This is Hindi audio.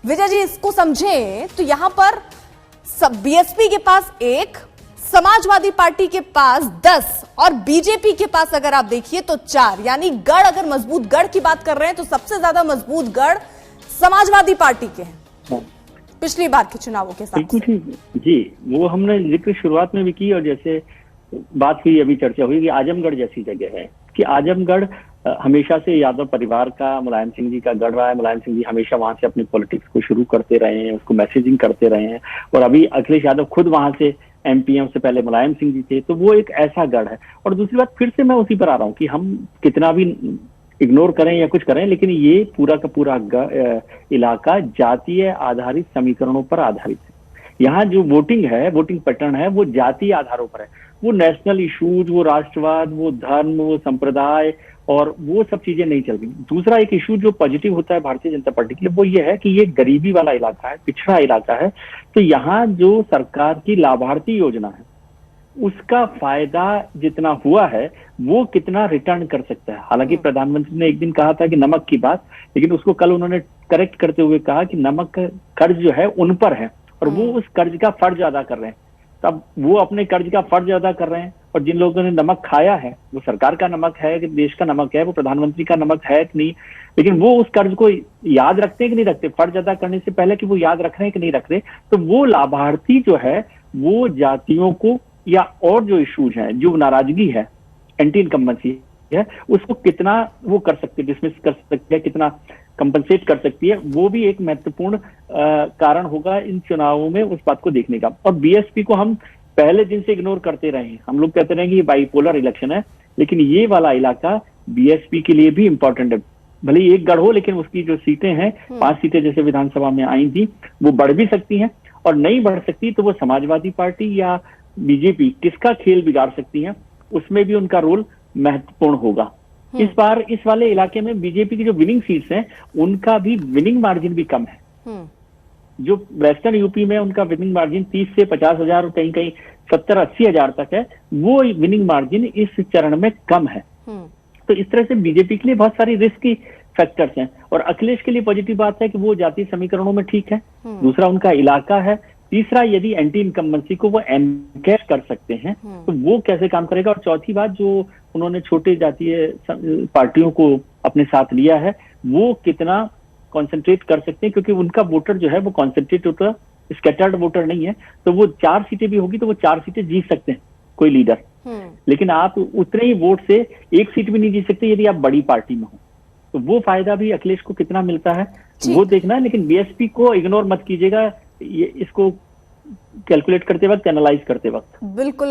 विजय जी इसको समझें तो यहां पर बीएसपी के पास 1, समाजवादी पार्टी के पास 10 और बीजेपी के पास अगर आप देखिए तो 4, यानी गढ़, अगर मजबूत गढ़ की बात कर रहे हैं तो सबसे ज्यादा मजबूत गढ़ समाजवादी पार्टी के हैं पिछली बार के चुनावों के साथ। बिल्कुल ठीक जी, वो हमने जिक्र शुरुआत में भी की और जैसे बात हुई, अभी चर्चा हुई कि आजमगढ़ जैसी जगह है कि आजमगढ़ हमेशा से यादव परिवार का, मुलायम सिंह जी का गढ़ रहा है। मुलायम सिंह जी हमेशा वहां से अपनी पॉलिटिक्स को शुरू करते रहे हैं, उसको मैसेजिंग करते रहे हैं और अभी अखिलेश यादव खुद वहां से एमपीएम से पहले मुलायम सिंह जी थे, तो वो एक ऐसा गढ़ है। और दूसरी बात फिर से मैं उसी पर आ रहा हूँ कि हम कितना भी इग्नोर करें या कुछ करें, लेकिन ये पूरा का पूरा इलाका जातीय आधारित समीकरणों पर आधारित है। यहाँ जो वोटिंग है, वोटिंग पैटर्न है, वो जातीय आधारों पर है। वो नेशनल इश्यूज, वो राष्ट्रवाद, वो धर्म, वो संप्रदाय और वो सब चीजें नहीं चल रही। दूसरा एक इशू जो पॉजिटिव होता है भारतीय जनता पार्टी के लिए वो ये है कि ये गरीबी वाला इलाका है, पिछड़ा इलाका है, तो यहाँ जो सरकार की लाभार्थी योजना है उसका फायदा जितना हुआ है वो कितना रिटर्न कर सकता है। हालांकि प्रधानमंत्री ने एक दिन कहा था कि नमक की बात, लेकिन उसको कल उन्होंने करेक्ट करते हुए कहा कि नमक का कर्ज जो है उन पर है और वो उस कर्ज का फर्ज अदा कर रहे हैं। तब वो अपने कर्ज का फर्ज अदा कर रहे हैं और जिन लोगों ने नमक खाया है वो सरकार का नमक है कि देश का नमक है, वो प्रधानमंत्री का नमक है कि नहीं, लेकिन वो उस कर्ज को याद रखते हैं कि नहीं रखते, फर्ज अदा करने से पहले कि वो याद रख रहे हैं कि नहीं रख रहे। तो वो लाभार्थी जो है वो जातियों को या और जो इश्यूज हैं, जो नाराजगी है, एंटी इनकम्बेंसी है, उसको कितना वो कर सकती है, डिसमिस कर सकती है, कितना कंपनसेट कर सकती है, वो भी एक महत्वपूर्ण कारण होगा इन चुनावों में उस बात को देखने का। और बीएसपी को हम पहले दिन से इग्नोर करते रहे हैं, हम लोग कहते रहे कि ये बाइपोलर इलेक्शन है, लेकिन ये वाला इलाका बीएसपी के लिए भी इंपॉर्टेंट है। भले ही एक गढ़ हो, लेकिन उसकी जो सीटें हैं, 5 सीटें जैसे विधानसभा में आई थी, वो बढ़ भी सकती हैं और नहीं बढ़ सकती तो वो समाजवादी पार्टी या बीजेपी किसका खेल बिगाड़ सकती है, उसमें भी उनका रोल महत्वपूर्ण होगा। इस बार इस वाले इलाके में बीजेपी की जो विनिंग सीट्स हैं उनका भी विनिंग मार्जिन भी कम है। जो वेस्टर्न यूपी में उनका विनिंग मार्जिन 30 से 50 हजार और कहीं कहीं 70-80 हजार तक है, वो विनिंग मार्जिन इस चरण में कम है। तो इस तरह से बीजेपी के लिए बहुत सारी रिस्की फैक्टर्स हैं और अखिलेश के लिए पॉजिटिव बात है कि वो जातीय समीकरणों में ठीक है। दूसरा उनका इलाका है। तीसरा, यदि एंटी इनकम्बेंसी को वो एनकैश कर सकते हैं तो वो कैसे काम करेगा। और चौथी बात, जो उन्होंने छोटे जातीय पार्टियों को अपने साथ लिया है वो कितना कंसंट्रेट कर सकते हैं, क्योंकि उनका वोटर जो है वो कंसंट्रेट वोटर, स्कैटर्ड वोटर नहीं है। तो वो 4 सीटें भी होगी तो वो 4 सीटें जीत सकते हैं कोई लीडर, लेकिन आप उतने ही वोट से 1 सीट भी नहीं जीत सकते यदि आप बड़ी पार्टी में हो। तो वो फायदा भी अखिलेश को कितना मिलता है वो देखना है। लेकिन बीएसपी को इग्नोर मत कीजिएगा, ये इसको कैलकुलेट करते वक्त, एनालाइज करते वक्त। बिल्कुल।